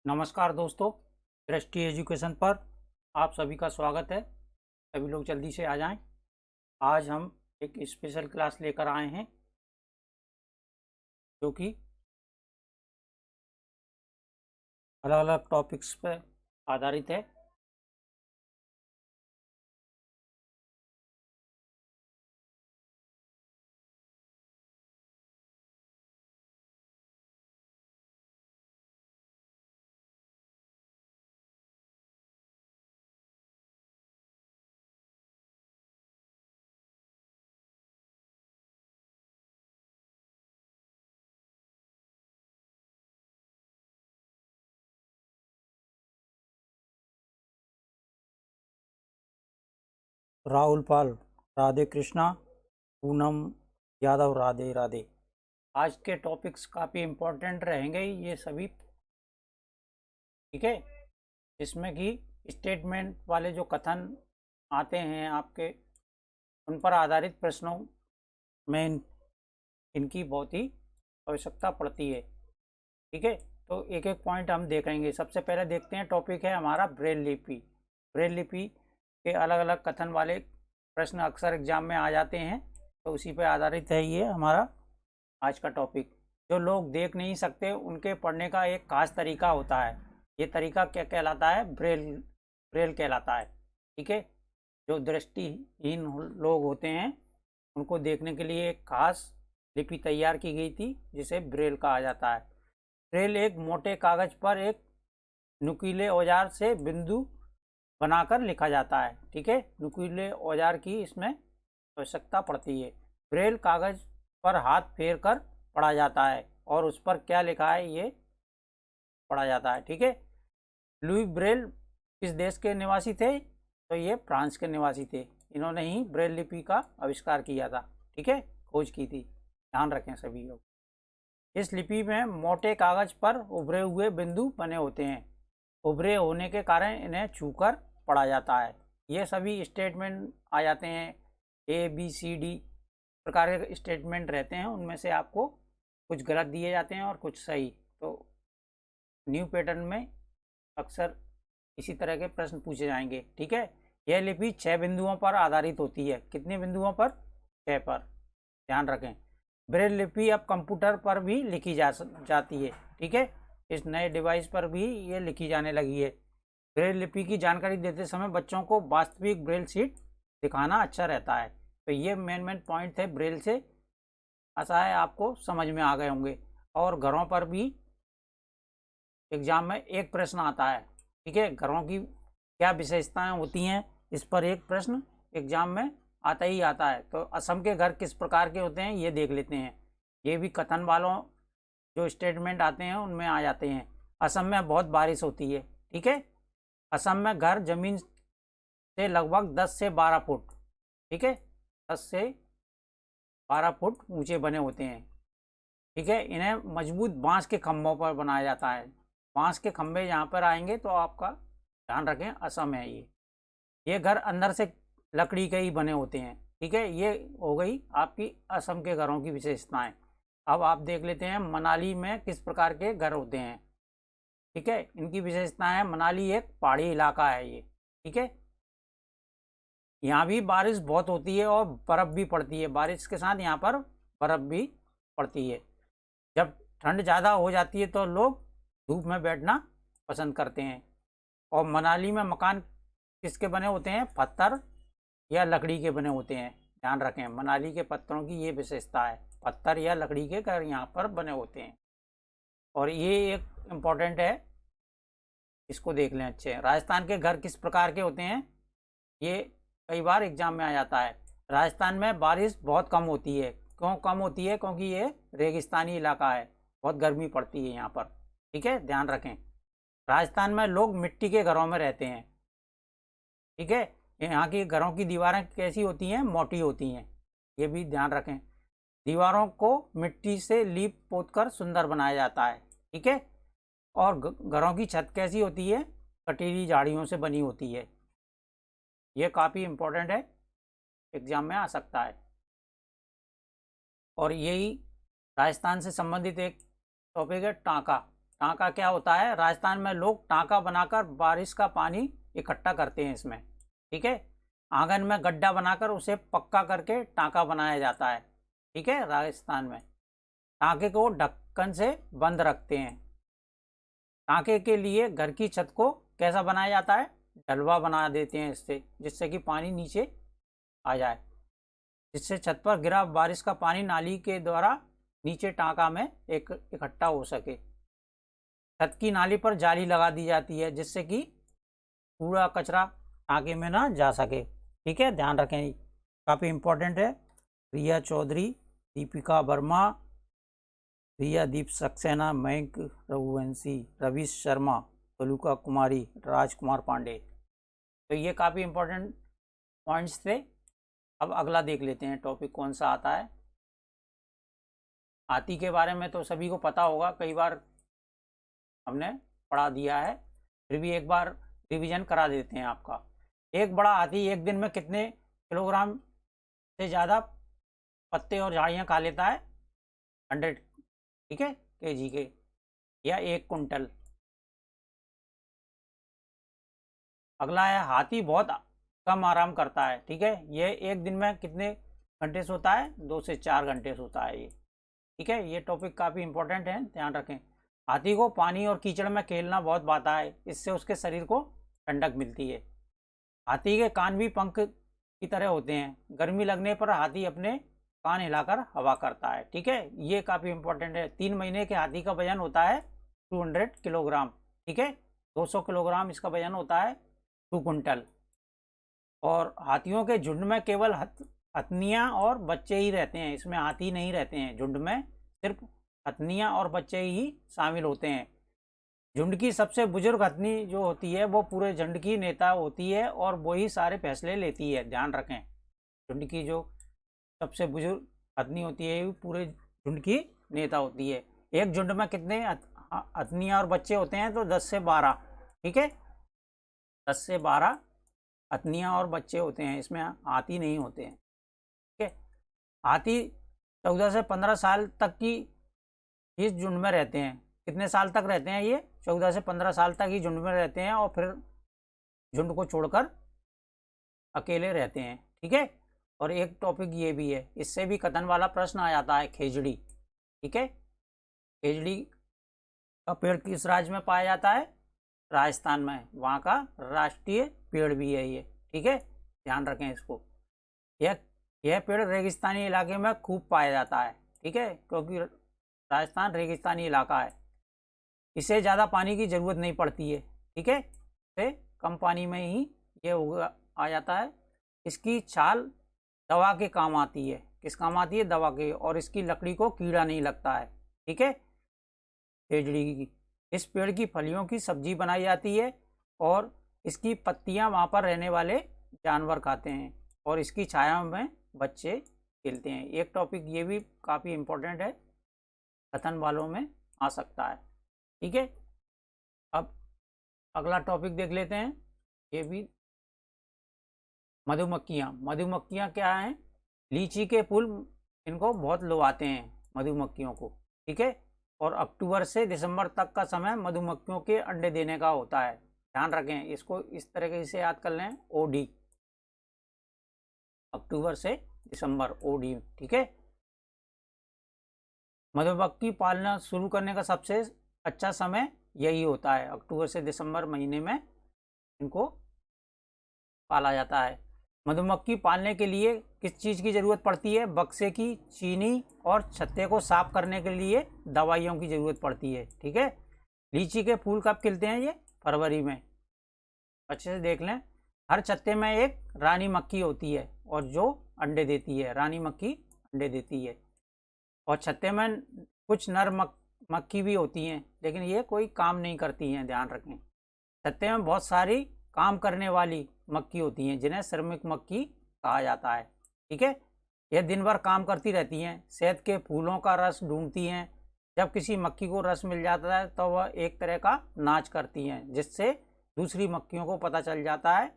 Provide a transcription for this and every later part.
नमस्कार दोस्तों, दृष्टि एजुकेशन पर आप सभी का स्वागत है। सभी लोग जल्दी से आ जाएं। आज हम एक स्पेशल क्लास लेकर आए हैं जो कि अलग अलग टॉपिक्स पर आधारित है। राहुल पाल, राधे कृष्णा, पूनम यादव, राधे राधे। आज के टॉपिक्स काफ़ी इम्पोर्टेंट रहेंगे ये सभी, ठीक है। जिसमें कि स्टेटमेंट वाले जो कथन आते हैं आपके, उन पर आधारित प्रश्नों में इनकी बहुत ही आवश्यकता पड़ती है, ठीक है। तो एक एक पॉइंट हम देखेंगे। सबसे पहले देखते हैं, टॉपिक है हमारा ब्रेल लिपि। ब्रेल लिपि के अलग अलग कथन वाले प्रश्न अक्सर एग्जाम में आ जाते हैं, तो उसी पर आधारित है ये हमारा आज का टॉपिक। जो लोग देख नहीं सकते उनके पढ़ने का एक खास तरीका होता है। ये तरीका क्या कहलाता है? ब्रेल ब्रेल कहलाता है, ठीक है। जो दृष्टिहीन लोग होते हैं उनको देखने के लिए एक खास लिपि तैयार की गई थी जिसे ब्रेल कहा जाता है। ब्रेल एक मोटे कागज पर एक नुकीले औजार से बिंदु बनाकर लिखा जाता है, ठीक है। नुकीले औजार की इसमें आवश्यकता पड़ती है। ब्रेल कागज पर हाथ फेर कर पढ़ा जाता है और उस पर क्या लिखा है ये पढ़ा जाता है, ठीक है। लुई ब्रेल किस देश के निवासी थे? तो ये फ्रांस के निवासी थे। इन्होंने ही ब्रेल लिपि का आविष्कार किया था, ठीक है, खोज की थी। ध्यान रखें सभी लोग। इस लिपि में मोटे कागज पर उभरे हुए बिंदु बने होते हैं। उभरे होने के कारण इन्हें छूकर पढ़ा जाता है। ये सभी स्टेटमेंट आ जाते हैं, ABCD प्रकार के स्टेटमेंट रहते हैं। उनमें से आपको कुछ गलत दिए जाते हैं और कुछ सही। तो न्यू पैटर्न में अक्सर इसी तरह के प्रश्न पूछे जाएंगे, ठीक है। यह लिपि 6 बिंदुओं पर आधारित होती है। कितने बिंदुओं पर? 6 पर। ध्यान रखें। ब्रेल लिपि अब कंप्यूटर पर भी लिखी जाती है, ठीक है। इस नए डिवाइस पर भी ये लिखी जाने लगी है। ब्रेल लिपि की जानकारी देते समय बच्चों को वास्तविक ब्रेल शीट दिखाना अच्छा रहता है। तो ये मेन पॉइंट थे ब्रेल से। आशा है आपको समझ में आ गए होंगे। और घरों पर भी एग्जाम में एक प्रश्न आता है, ठीक है। घरों की क्या विशेषताएं होती हैं, इस पर एक प्रश्न एग्जाम में आता ही आता है। तो असम के घर किस प्रकार के होते हैं ये देख लेते हैं। ये भी कथन वालों जो स्टेटमेंट आते हैं उनमें आ जाते हैं। असम में बहुत बारिश होती है, ठीक है। असम में घर जमीन से लगभग 10 से 12 फुट, ठीक है, 10 से 12 फुट ऊंचे बने होते हैं, ठीक है। इन्हें मजबूत बांस के खंभों पर बनाया जाता है। बांस के खंभे यहाँ पर आएंगे तो आपका ध्यान रखें, असम है ये घर अंदर से लकड़ी के ही बने होते हैं, ठीक है। ये हो गई आपकी असम के घरों की विशेषताएं। अब आप देख लेते हैं मनाली में किस प्रकार के घर होते हैं, ठीक है। इनकी विशेषताएं हैं। मनाली एक पहाड़ी इलाका है ये, ठीक है। यहाँ भी बारिश बहुत होती है और बर्फ़ भी पड़ती है। बारिश के साथ यहाँ पर बर्फ़ भी पड़ती है। जब ठंड ज़्यादा हो जाती है तो लोग धूप में बैठना पसंद करते हैं। और मनाली में मकान किसके बने होते हैं? पत्थर या लकड़ी के बने होते हैं। ध्यान रखें, मनाली के पत्थरों की ये विशेषता है, पत्थर या लकड़ी के घर यहाँ पर बने होते हैं। और ये एक इम्पॉर्टेंट है, इसको देख लें अच्छे। राजस्थान के घर किस प्रकार के होते हैं? ये कई बार एग्जाम में आ जाता है। राजस्थान में बारिश बहुत कम होती है। क्यों कम होती है? क्योंकि ये रेगिस्तानी इलाका है, बहुत गर्मी पड़ती है यहाँ पर, ठीक है। ध्यान रखें। राजस्थान में लोग मिट्टी के घरों में रहते हैं, ठीक है। यहाँ की घरों की दीवारें कैसी होती हैं? मोटी होती हैं, ये भी ध्यान रखें। दीवारों को मिट्टी से लीप पोत कर सुंदर बनाया जाता है, ठीक है। और घरों की छत कैसी होती है? कटीली झाड़ियों से बनी होती है। ये काफ़ी इम्पोर्टेंट है, एग्जाम में आ सकता है। और यही राजस्थान से संबंधित एक टॉपिक है टाँका। टांका क्या होता है, राजस्थान में लोग टांका बनाकर बारिश का पानी इकट्ठा करते हैं इसमें, ठीक है। आंगन में गड्ढा बनाकर उसे पक्का करके टांका बनाया जाता है, ठीक है। राजस्थान में टांके को ढक्कन से बंद रखते हैं। टांके के लिए घर की छत को कैसा बनाया जाता है, ढलवा बना देते हैं इससे, जिससे कि पानी नीचे आ जाए, जिससे छत पर गिरा बारिश का पानी नाली के द्वारा नीचे टांका में एक इकट्ठा हो सके। छत की नाली पर जाली लगा दी जाती है, जिससे कि कूड़ा कचरा टांके में ना जा सके, ठीक है। ध्यान रखें, काफ़ी इम्पोर्टेंट है। रिया चौधरी, दीपिका वर्मा, रिया दीप सक्सेना, मयंक रघुवंशी, रवि शर्मा, तलुका कुमारी, राजकुमार पांडे। तो ये काफ़ी इम्पोर्टेंट पॉइंट्स थे। अब अगला देख लेते हैं टॉपिक कौन सा आता है। हाथी के बारे में तो सभी को पता होगा, कई बार हमने पढ़ा दिया है, फिर भी एक बार रिवीजन करा देते हैं आपका। एक बड़ा हाथी एक दिन में कितने किलोग्राम से ज़्यादा पत्ते और झाड़ियाँ खा लेता है, 100, ठीक है, केजी के, या 1 कुंटल। अगला है हाथी बहुत कम आराम करता है, ठीक है। यह एक दिन में कितने घंटे सोता है, 2 से 4 घंटे सोता है ये, ठीक है। ये टॉपिक काफ़ी इंपॉर्टेंट है, ध्यान रखें। हाथी को पानी और कीचड़ में खेलना बहुत भाता है, इससे उसके शरीर को ठंडक मिलती है। हाथी के कान भी पंख की तरह होते हैं, गर्मी लगने पर हाथी अपने कान हिलाकर हवा करता है, ठीक है। ये काफ़ी इंपॉर्टेंट है। 3 महीने के हाथी का वजन होता है 200 किलोग्राम, ठीक है। 200 किलोग्राम इसका वजन होता है, 2 कुंटल। और हाथियों के झुंड में केवल हथनियाँ और बच्चे ही रहते हैं, इसमें हाथी नहीं रहते हैं। झुंड में सिर्फ हथनियाँ और बच्चे ही शामिल होते हैं। झुंड की सबसे बुजुर्ग हथनी जो होती है वो पूरे झुंड की नेता होती है और वही सारे फैसले लेती है, ध्यान रखें। झुंड की जो सबसे बुजुर्ग हथनी होती है वो पूरे झुंड की नेता होती है। एक झुंड में कितने हथनियाँ और बच्चे होते हैं, तो 10 से 12, ठीक है। 10 से 12 हथनियाँ और बच्चे होते हैं, इसमें हाथी नहीं होते हैं, ठीक है। हाथी 14 से 15 साल तक की इस झुंड में रहते हैं। कितने साल तक रहते हैं ये, 14 से 15 साल तक ही झुंड में रहते हैं और फिर झुंड को छोड़कर अकेले रहते हैं, ठीक है। और एक टॉपिक ये भी है, इससे भी कथन वाला प्रश्न आ जाता है, खेजड़ी, ठीक है। खेजड़ी का पेड़ किस राज्य में पाया जाता है, राजस्थान में, वहाँ का राष्ट्रीय पेड़ भी है ये, ठीक है। ध्यान रखें इसको। यह पेड़ रेगिस्तानी इलाके में खूब पाया जाता है, ठीक है, क्योंकि राजस्थान रेगिस्तानी इलाका है। इसे ज़्यादा पानी की ज़रूरत नहीं पड़ती है, ठीक है। इसे कम पानी में ही ये उगा आ जाता है। इसकी छाल दवा के काम आती है, किस काम आती है, दवा के। और इसकी लकड़ी को कीड़ा नहीं लगता है, ठीक है। खेजड़ी की, इस पेड़ की फलियों की सब्जी बनाई जाती है और इसकी पत्तियां वहाँ पर रहने वाले जानवर खाते हैं और इसकी छाया में बच्चे खेलते हैं। एक टॉपिक ये भी काफ़ी इम्पोर्टेंट है, कथन वालों में आ सकता है, ठीक है। अब अगला टॉपिक देख लेते हैं, ये भी मधुमक्खियाँ। मधुमक्खियाँ क्या हैं, लीची के फूल इनको बहुत लुभाते हैं मधुमक्खियों को, ठीक है। और अक्टूबर से दिसंबर तक का समय मधुमक्खियों के अंडे देने का होता है, ध्यान रखें इसको, इस तरीके से याद कर लें, ओडी, अक्टूबर से दिसंबर, ओडी, ठीक है। मधुमक्खी पालना शुरू करने का सबसे अच्छा समय यही होता है, अक्टूबर से दिसंबर महीने में इनको पाला जाता है। मधुमक्खी पालने के लिए किस चीज़ की ज़रूरत पड़ती है, बक्से की, चीनी और छत्ते को साफ करने के लिए दवाइयों की ज़रूरत पड़ती है, ठीक है। लीची के फूल कब खिलते हैं, ये फरवरी में, अच्छे से देख लें। हर छत्ते में एक रानी मक्खी होती है और जो अंडे देती है, रानी मक्खी अंडे देती है। और छत्ते में कुछ नर मक्खी भी होती हैं, लेकिन ये कोई काम नहीं करती हैं, ध्यान रखें। छत्ते में बहुत सारी काम करने वाली मक्खी होती हैं, जिन्हें श्रमिक मक्खी कहा जाता है, ठीक है। यह दिन भर काम करती रहती हैं, शहद के फूलों का रस ढूंढती हैं। जब किसी मक्खी को रस मिल जाता है तो वह एक तरह का नाच करती हैं, जिससे दूसरी मक्खियों को पता चल जाता है।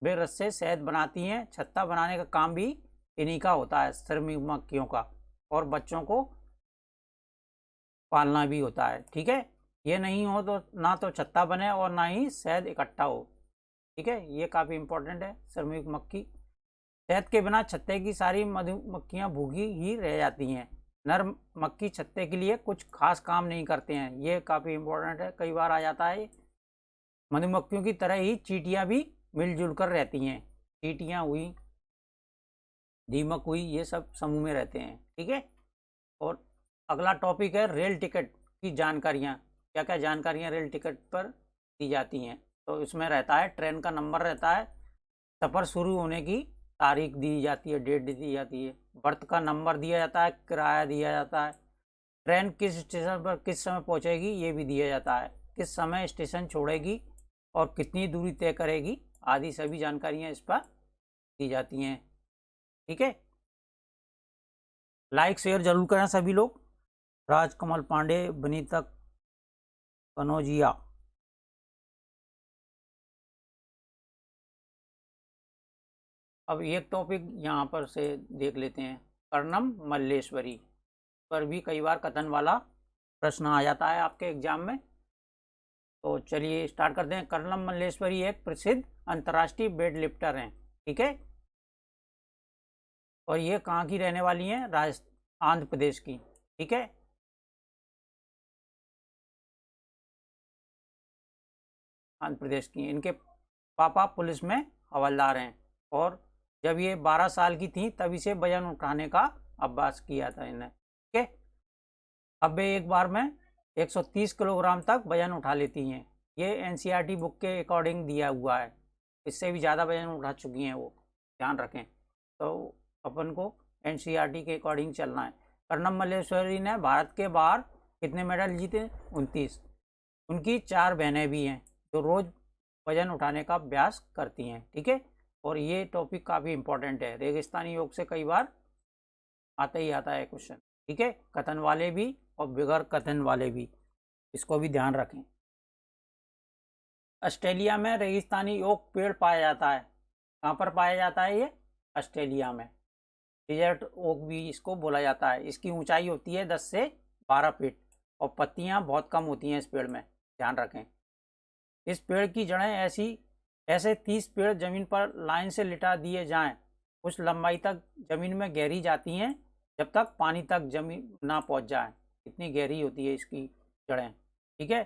वे रस से शहद बनाती हैं। छत्ता बनाने का काम भी इन्हीं का होता है, श्रमिक मक्खियों का, और बच्चों को पालना भी होता है, ठीक है। ये नहीं हो तो ना तो छत्ता बने और ना ही शहद इकट्ठा हो। ठीक है, ये काफ़ी इंपॉर्टेंट है। श्रमिक मक्खी, शहद के बिना छत्ते की सारी मधुमक्खियाँ भूखी ही रह जाती हैं। नर मक्खी छत्ते के लिए कुछ खास काम नहीं करते हैं, ये काफ़ी इंपॉर्टेंट है, कई बार आ जाता है। मधुमक्खियों की तरह ही चींटियाँ भी मिलजुल कर रहती हैं। चींटियाँ हुई, दीमक हुई, ये सब समूह में रहते हैं। ठीक है, और अगला टॉपिक है रेल टिकट की जानकारियाँ। क्या क्या जानकारियाँ रेल टिकट पर दी जाती हैं? तो इसमें रहता है ट्रेन का नंबर रहता है, सफ़र शुरू होने की तारीख दी जाती है, डेट दी जाती है, बर्थ का नंबर दिया जाता है, किराया दिया जाता है, ट्रेन किस स्टेशन पर किस समय पहुंचेगी ये भी दिया जाता है, किस समय स्टेशन छोड़ेगी और कितनी दूरी तय करेगी आदि सभी जानकारियाँ इस पर दी जाती हैं। ठीक है, लाइक शेयर जरूर करें सभी लोग। राजकमल पांडे, बनीता कनौजिया। अब एक टॉपिक यहाँ पर से देख लेते हैं, कर्णम मल्लेश्वरी पर भी कई बार कथन वाला प्रश्न आ जाता है आपके एग्जाम में। तो चलिए स्टार्ट करते हैं। कर्णम मल्लेश्वरी एक प्रसिद्ध अंतर्राष्ट्रीय वेट लिफ्टर हैं। ठीक है, और ये कहाँ की रहने वाली हैं? राजस्थान, आंध्र प्रदेश की। ठीक है, आंध्र प्रदेश की। इनके पापा पुलिस में हवलदार हैं और जब ये 12 साल की थी तभी से वजन उठाने का अभ्यास किया था इन्हें। ठीक है, अब वे एक बार में 130 किलोग्राम तक वजन उठा लेती हैं। ये एनसीईआरटी बुक के अकॉर्डिंग दिया हुआ है, इससे भी ज़्यादा वजन उठा चुकी हैं वो, ध्यान रखें। तो अपन को एनसीईआरटी के अकॉर्डिंग चलना है। कर्णम मल्लेश्वरी ने भारत के बाहर कितने मेडल जीते? 29। उनकी 4 बहनें भी हैं जो रोज़ वजन उठाने का अभ्यास करती हैं। ठीक है, और ये टॉपिक काफ़ी इंपॉर्टेंट है, रेगिस्तानी योग से कई बार आता ही आता है क्वेश्चन। ठीक है, कथन वाले भी और बगैर कथन वाले भी, इसको भी ध्यान रखें। ऑस्ट्रेलिया में रेगिस्तानी ओक पेड़ पाया जाता है। कहाँ पर पाया जाता है ये? ऑस्ट्रेलिया में। डिजर्ट ओक भी इसको बोला जाता है। इसकी ऊंचाई होती है 10 से 12 फीट और पत्तियां बहुत कम होती हैं इस पेड़ में, ध्यान रखें। इस पेड़ की जड़ें ऐसे 30 पेड़ जमीन पर लाइन से लिटा दिए जाएं, उस लंबाई तक जमीन में गहरी जाती हैं जब तक पानी तक जमीन ना पहुंच जाए। इतनी गहरी होती है इसकी जड़ें। ठीक है,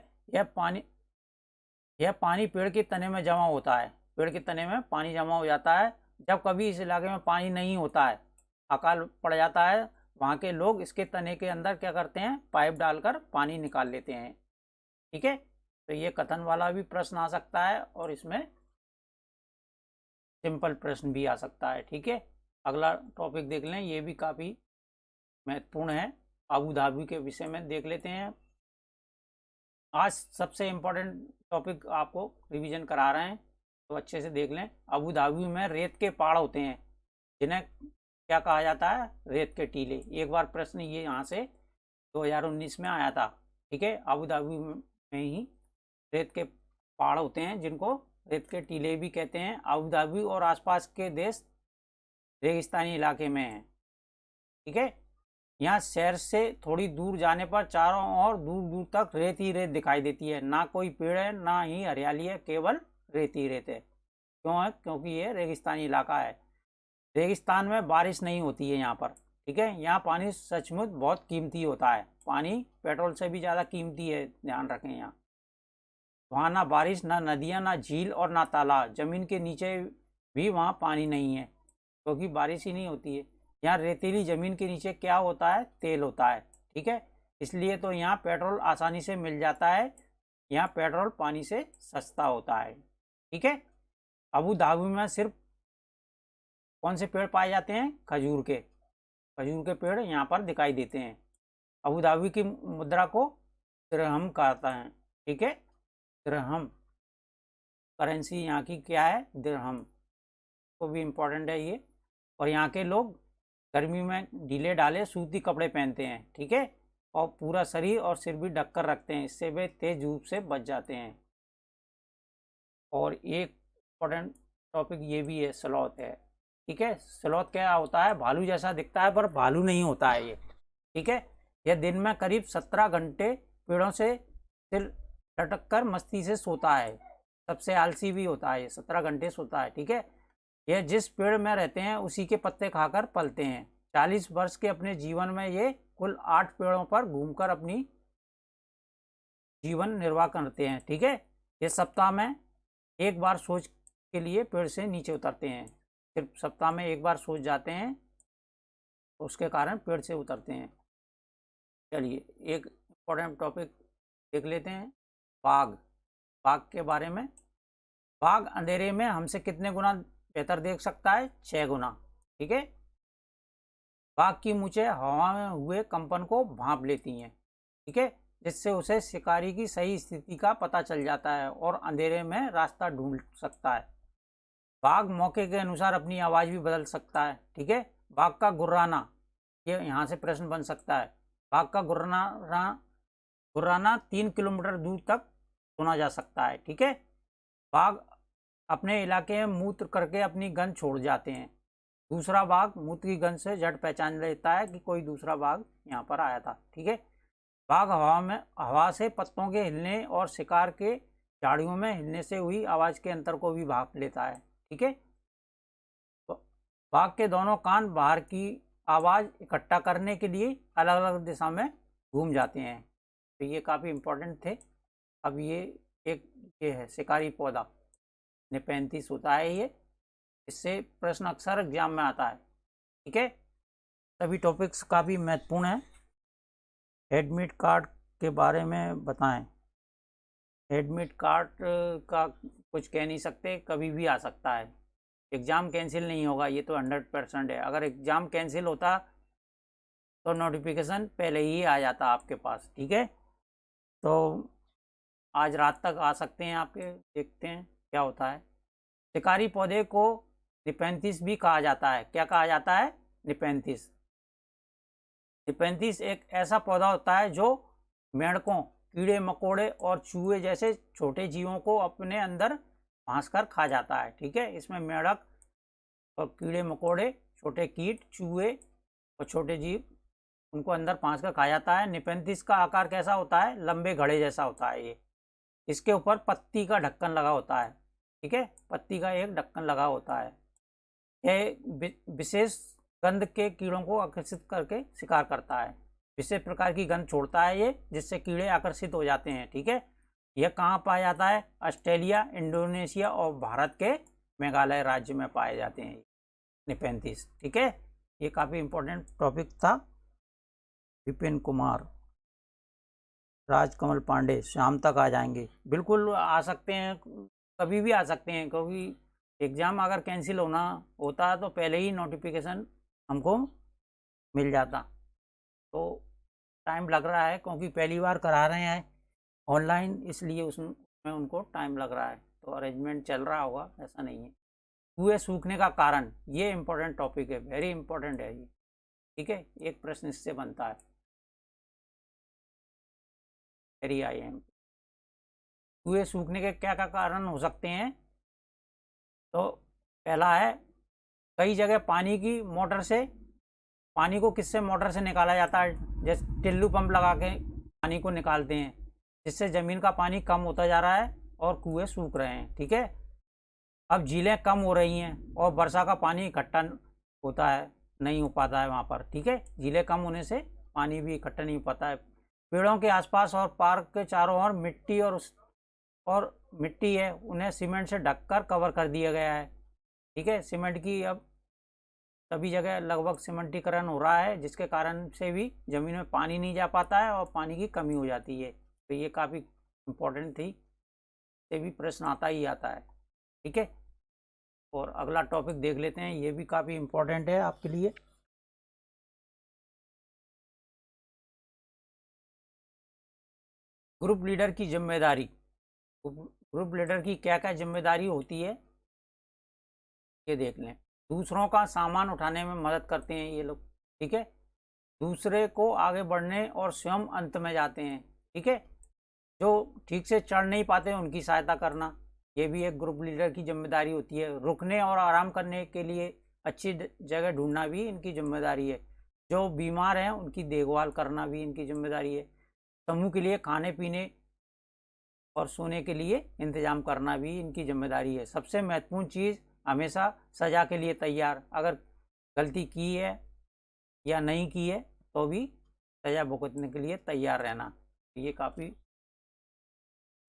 यह पानी पेड़ के तने में जमा होता है। पेड़ के तने में पानी जमा हो जाता है। जब कभी इस इलाके में पानी नहीं होता है, अकाल पड़ जाता है, वहाँ के लोग इसके तने के अंदर क्या करते हैं? पाइप डालकर पानी निकाल लेते हैं। ठीक है, तो ये कथन वाला भी प्रश्न आ सकता है और इसमें सिंपल प्रश्न भी आ सकता है। ठीक है, अगला टॉपिक देख लें, ये भी काफ़ी महत्वपूर्ण है, अबू धाबी के विषय में देख लेते हैं। आज सबसे इम्पोर्टेंट टॉपिक आपको रिवीजन करा रहे हैं, तो अच्छे से देख लें। अबू धाबी में रेत के पहाड़ होते हैं जिन्हें क्या कहा जाता है? रेत के टीले। एक बार प्रश्न ये यहाँ से 2019 में आया था। ठीक है, अबू धाबी में ही रेत के पहाड़ होते हैं जिनको रेत के टीले भी कहते हैं। अबू धाबी और आसपास के देश रेगिस्तानी इलाके में हैं। ठीक है, यहाँ शहर से थोड़ी दूर जाने पर चारों ओर दूर दूर तक रेत ही रेत दिखाई देती है, ना कोई पेड़ है ना ही हरियाली है, केवल रेत ही रेत है। क्यों है? क्योंकि ये रेगिस्तानी इलाका है। रेगिस्तान में बारिश नहीं होती है यहाँ पर। ठीक है, यहाँ पानी सचमुच बहुत कीमती होता है, पानी पेट्रोल से भी ज़्यादा कीमती है, ध्यान रखें। यहाँ वहाँ ना बारिश, ना नदियाँ, ना झील और ना तालाब, ज़मीन के नीचे भी वहाँ पानी नहीं है क्योंकि बारिश ही नहीं होती है। यहाँ रेतीली ज़मीन के नीचे क्या होता है? तेल होता है। ठीक है, इसलिए तो यहाँ पेट्रोल आसानी से मिल जाता है। यहाँ पेट्रोल पानी से सस्ता होता है। ठीक है, अबू धाबी में सिर्फ कौन से पेड़ पाए जाते हैं? खजूर के। खजूर के पेड़ यहाँ पर दिखाई देते हैं। अबू धाबी की मुद्रा को दिरहम कहता है। ठीक है, दिरहम करेंसी यहाँ की क्या है? दिरहम। तो भी इम्पोर्टेंट है ये। और यहाँ के लोग गर्मी में ढीले ढाले सूती कपड़े पहनते हैं। ठीक है, और पूरा शरीर और सिर भी ढककर रखते हैं, इससे वे तेज धूप से बच जाते हैं। और एक इम्पोर्टेंट टॉपिक ये भी है, स्लॉथ है। ठीक है, स्लॉथ क्या होता है? भालू जैसा दिखता है पर भालू नहीं होता है ये। ठीक है, यह दिन में करीब 17 घंटे पेड़ों से सिर लटक कर मस्ती से सोता है, सबसे आलसी भी होता है, 17 घंटे सोता है, ठीक है। यह जिस पेड़ में रहते हैं उसी के पत्ते खाकर पलते हैं। 40 वर्ष के अपने जीवन में ये कुल 8 पेड़ों पर घूमकर अपनी जीवन निर्वाह करते हैं, ठीक है। ये सप्ताह में एक बार सोच के लिए पेड़ से नीचे उतरते हैं, सिर्फ सप्ताह में एक बार सोच जाते हैं, उसके कारण पेड़ से उतरते हैं। चलिए एक इम्पोर्टेंट टॉपिक देख लेते हैं, बाघ। बाघ के बारे में, बाघ अंधेरे में हमसे कितने गुना बेहतर देख सकता है? 6 गुना, ठीक है। बाघ की मूंछें हवा में हुए कंपन को भांप लेती हैं, ठीक है, जिससे उसे शिकारी की सही स्थिति का पता चल जाता है और अंधेरे में रास्ता ढूंढ सकता है। बाघ मौके के अनुसार अपनी आवाज़ भी बदल सकता है, ठीक है। बाघ का गुर्राना, ये यहाँ से प्रश्न बन सकता है। बाघ का गुर्राना 3 किलोमीटर दूर तक सुना जा सकता है, ठीक है। बाघ अपने इलाके में मूत्र करके अपनी गंध छोड़ जाते हैं। दूसरा बाघ मूत्र की गंध से झट पहचान लेता है कि कोई दूसरा बाघ यहाँ पर आया था, ठीक है। बाघ हवा से पत्तों के हिलने और शिकार के झाड़ियों में हिलने से हुई आवाज़ के अंतर को भी भांप लेता है, ठीक है। तो बाघ के दोनों कान बाहर की आवाज़ इकट्ठा करने के लिए अलग अलग दिशा में घूम जाते हैं। तो ये काफ़ी इम्पोर्टेंट थे। अब ये है शिकारी पौधा, नेपेंथिस होता है ये, इससे प्रश्न अक्सर एग्जाम में आता है, ठीक है। सभी टॉपिक्स काफ़ी महत्वपूर्ण हैं। एडमिट कार्ड के बारे में बताएं। एडमिट कार्ड का कुछ कह नहीं सकते, कभी भी आ सकता है। एग्ज़ाम कैंसिल नहीं होगा, ये तो 100% है। अगर एग्ज़ाम कैंसिल होता तो नोटिफिकेशन पहले ही आ जाता आपके पास, ठीक है। तो आज रात तक आ सकते हैं आपके, देखते हैं क्या होता है। शिकारी पौधे को निपेंथिस भी कहा जाता है। क्या कहा जाता है? निपेंथिस। निपेंथिस एक ऐसा पौधा होता है जो मेंढकों, कीड़े मकोड़े और चूहे जैसे छोटे जीवों को अपने अंदर फांस कर खा जाता है, ठीक है। इसमें मेंढक और कीड़े मकोड़े, छोटे कीट, चूहे और छोटे जीव, उनको अंदर फांस कर खा जाता है। निपेंथिस का आकार कैसा होता है? लंबे घड़े जैसा होता है ये। इसके ऊपर पत्ती का ढक्कन लगा होता है, ठीक है, पत्ती का एक ढक्कन लगा होता है। यह विशेष गंध के कीड़ों को आकर्षित करके शिकार करता है। विशेष प्रकार की गंध छोड़ता है ये, जिससे कीड़े आकर्षित हो जाते हैं, ठीक है। यह कहाँ पाया जाता है? ऑस्ट्रेलिया, इंडोनेशिया और भारत के मेघालय राज्य में पाए जाते हैं निपेंथिस, ठीक है। ये काफ़ी इम्पोर्टेंट टॉपिक था। विपिन कुमार, राजकमल पांडे शाम तक आ जाएंगे। बिल्कुल आ सकते हैं, कभी भी आ सकते हैं, क्योंकि एग्ज़ाम अगर कैंसिल होता तो पहले ही नोटिफिकेशन हमको मिल जाता। तो टाइम लग रहा है, क्योंकि पहली बार करा रहे हैं ऑनलाइन, इसलिए उसमें उनको टाइम लग रहा है। तो अरेंजमेंट चल रहा होगा, ऐसा नहीं है। कुएं सूखने का कारण, ये इम्पोर्टेंट टॉपिक है, वेरी इंपॉर्टेंट है ये, ठीक है। एक प्रश्न इससे बनता है, वेरी आई एम। कुएं सूखने के क्या क्या कारण हो सकते हैं? तो पहला है, कई जगह पानी को किससे मोटर से निकाला जाता है? जैसे टिल्लू पंप लगा के पानी को निकालते हैं, जिससे ज़मीन का पानी कम होता जा रहा है और कुएं सूख रहे हैं, ठीक है। अब झीलें कम हो रही हैं और वर्षा का पानी इकट्ठा होता है, नहीं हो पाता है वहाँ पर, ठीक है। झीलें कम होने से पानी भी इकट्ठा नहीं हो पाता है। पेड़ों के आसपास और पार्क के चारों ओर मिट्टी है, उन्हें सीमेंट से ढककर कवर कर दिया गया है, ठीक है। सीमेंट की अब सभी जगह लगभग सीमेंटीकरण हो रहा है, जिसके कारण से भी ज़मीन में पानी नहीं जा पाता है और पानी की कमी हो जाती है। तो ये काफ़ी इम्पोर्टेंट थी, से भी प्रश्न आता ही आता है, ठीक है। और अगला टॉपिक देख लेते हैं, ये भी काफ़ी इम्पोर्टेंट है आपके लिए। ग्रुप लीडर की जिम्मेदारी। ग्रुप लीडर की क्या क्या जिम्मेदारी होती है, ये देख लें। दूसरों का सामान उठाने में मदद करते हैं ये लोग, ठीक है। दूसरे को आगे बढ़ने और स्वयं अंत में जाते हैं, ठीक है। जो ठीक से चढ़ नहीं पाते उनकी सहायता करना, ये भी एक ग्रुप लीडर की जिम्मेदारी होती है। रुकने और आराम करने के लिए अच्छी जगह ढूंढना भी इनकी जिम्मेदारी है। जो बीमार हैं उनकी देखभाल करना भी इनकी जिम्मेदारी है। समूह के लिए खाने पीने और सोने के लिए इंतजाम करना भी इनकी जिम्मेदारी है। सबसे महत्वपूर्ण चीज़, हमेशा सज़ा के लिए तैयार, अगर गलती की है या नहीं की है तो भी सज़ा भुगतने के लिए तैयार रहना, ये काफ़ी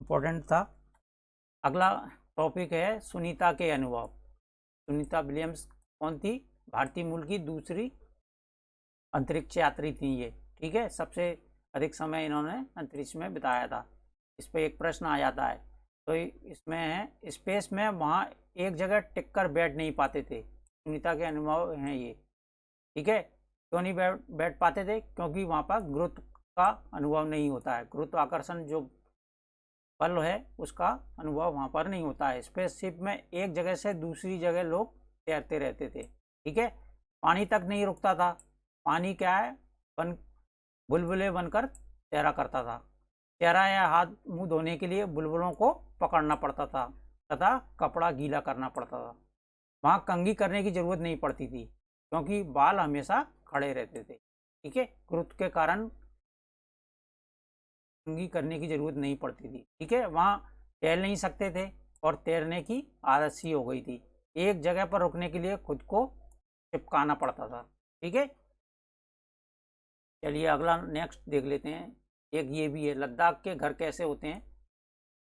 इम्पोर्टेंट था। अगला टॉपिक है सुनीता के अनुभव। सुनीता विलियम्स कौन थी? भारतीय मूल की दूसरी अंतरिक्ष यात्री थी ये, ठीक है। सबसे अधिक समय इन्होंने अंतरिक्ष में बिताया था। इस पर एक प्रश्न आ जाता है, तो इसमें है स्पेस में वहाँ एक जगह टिक कर बैठ नहीं पाते थे। सुनीता के अनुभव हैं ये, ठीक है। क्यों नहीं बैठ पाते थे? क्योंकि वहाँ पर गुरुत्व का अनुभव नहीं होता है, गुरुत्वाकर्षण जो बल है उसका अनुभव वहाँ पर नहीं होता है। स्पेसशिप में एक जगह से दूसरी जगह लोग तैरते रहते थे, ठीक है। पानी तक नहीं रुकता था, पानी क्या है, बुलबुले बनकर तैरा करता था। चेहरा या हाथ मुंह धोने के लिए बुलबुलों को पकड़ना पड़ता था तथा कपड़ा गीला करना पड़ता था। वहाँ कंघी करने की जरूरत नहीं पड़ती थी क्योंकि बाल हमेशा खड़े रहते थे, ठीक है। गुरुत्व के कारण कंघी करने की जरूरत नहीं पड़ती थी, ठीक है। वहाँ तैर नहीं सकते थे और तैरने की आदत सी हो गई थी। एक जगह पर रुकने के लिए खुद को चिपकाना पड़ता था, ठीक है। चलिए अगला नेक्स्ट देख लेते हैं। एक ये भी है, लद्दाख के घर कैसे होते हैं,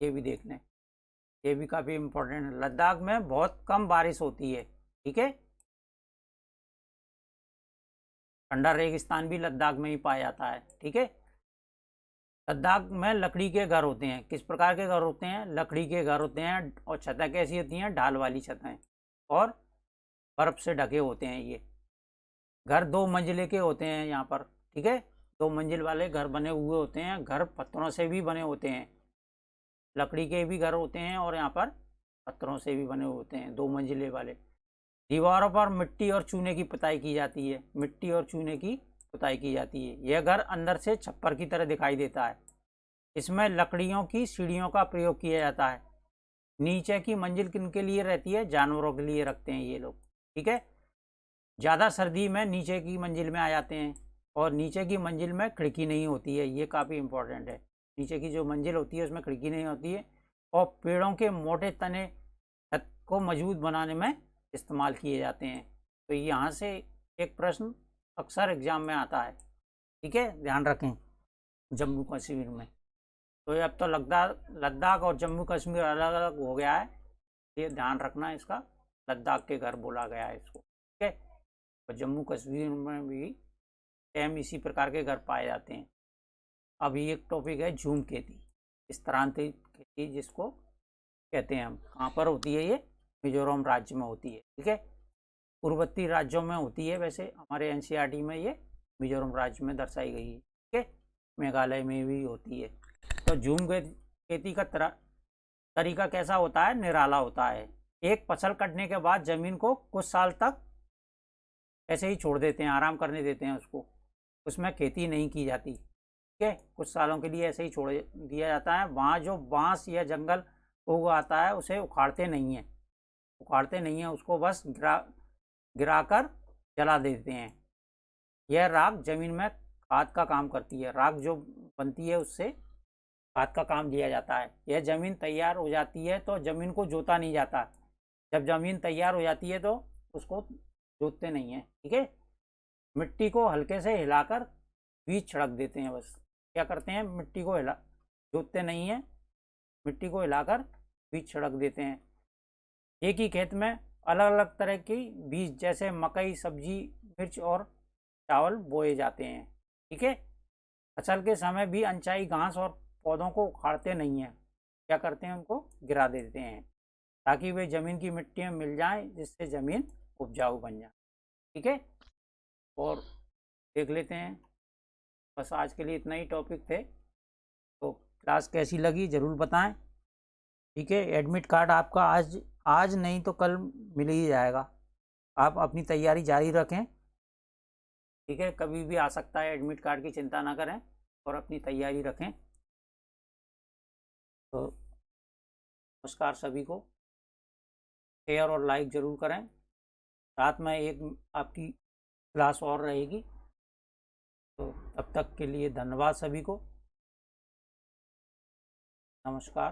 ये भी देख लें। ये भी काफ़ी इम्पोर्टेंट है। लद्दाख में बहुत कम बारिश होती है, ठीक है। ठंडा रेगिस्तान भी लद्दाख में ही पाया जाता है, ठीक है। लद्दाख में लकड़ी के घर होते हैं। किस प्रकार के घर होते हैं? लकड़ी के घर होते हैं। और छतें कैसी होती हैं? ढाल वाली छतें, और बर्फ़ से ढके होते हैं ये घर। 2 मंजिले के होते हैं यहाँ पर, ठीक है। 2 मंजिल वाले घर बने हुए होते हैं। घर पत्थरों से भी बने होते हैं, लकड़ी के भी घर होते हैं और यहाँ पर पत्थरों से भी बने होते हैं, 2 मंजिले वाले। दीवारों पर मिट्टी और चूने की पुताई की जाती है, मिट्टी और चूने की पुताई की जाती है। यह घर अंदर से छप्पर की तरह दिखाई देता है। इसमें लकड़ियों की सीढ़ियों का प्रयोग किया जाता है। नीचे की मंजिल किनके लिए रहती है? जानवरों के लिए रखते हैं ये लोग, ठीक है। ज़्यादा सर्दी में नीचे की मंजिल में आ जाते हैं, और नीचे की मंजिल में खिड़की नहीं होती है, ये काफ़ी इंपॉर्टेंट है। नीचे की जो मंजिल होती है उसमें खिड़की नहीं होती है। और पेड़ों के मोटे तने छत को मजबूत बनाने में इस्तेमाल किए जाते हैं। तो यहाँ से एक प्रश्न अक्सर एग्जाम में आता है, ठीक है, ध्यान रखें। जम्मू कश्मीर में तो ये अब तो लद्दाख लद्दाख और जम्मू कश्मीर अलग अलग हो गया है, ये ध्यान रखना। इसका लद्दाख के घर बोला गया है इसको, ठीक है। और जम्मू कश्मीर में भी सेम इसी प्रकार के घर पाए जाते हैं। अब ये एक टॉपिक है झूम खेती, स्थानांतरित खेती जिसको कहते हैं हम। कहाँ पर होती है ये? मिजोरम राज्य में होती है, ठीक है। पूर्ववर्ती राज्यों में होती है, वैसे हमारे एनसीईआरटी में ये मिजोरम राज्य में दर्शाई गई है, ठीक है। मेघालय में भी होती है। तो झूम खेती का तरीका कैसा होता है? निराला होता है। एक फसल कटने के बाद जमीन को कुछ साल तक ऐसे ही छोड़ देते हैं, आराम करने देते हैं उसको, उसमें खेती नहीं की जाती, ठीक है। कुछ सालों के लिए ऐसे ही छोड़ दिया जाता है। वहाँ जो बांस या जंगल उग आता है उसे उखाड़ते नहीं हैं, उसको बस गिराकर जला देते हैं। यह राख जमीन में खाद का काम करती है। राख जो बनती है उससे खाद का काम लिया जाता है। यह जमीन तैयार हो जाती है तो जमीन को जोता नहीं जाता। जब जमीन तैयार हो जाती है तो उसको जोतते नहीं हैं, ठीक है। मिट्टी को हल्के से हिलाकर बीज छिड़क देते हैं, बस। क्या करते हैं? मिट्टी को जोतते नहीं हैं, मिट्टी को हिलाकर बीज छिड़क देते हैं। एक ही खेत में अलग अलग तरह की बीज जैसे मकई, सब्जी, मिर्च और चावल बोए जाते हैं, ठीक है। फसल के समय भी अनचाही घास और पौधों को उखाड़ते नहीं हैं। क्या करते हैं? उनको गिरा देते हैं ताकि वे ज़मीन की मिट्टी में मिल जाएं, जिससे ज़मीन उपजाऊ बन जाए, ठीक है। और देख लेते हैं, बस आज के लिए इतना ही टॉपिक थे। तो क्लास कैसी लगी ज़रूर बताएं, ठीक है। एडमिट कार्ड आपका आज आज नहीं तो कल मिल ही जाएगा। आप अपनी तैयारी जारी रखें, ठीक है। कभी भी आ सकता है एडमिट कार्ड की चिंता ना करें और अपनी तैयारी रखें। तो नमस्कार सभी को, शेयर और लाइक ज़रूर करें। रात में एक आपकी क्लास और रहेगी। तो तब तक के लिए धन्यवाद सभी को। नमस्कार।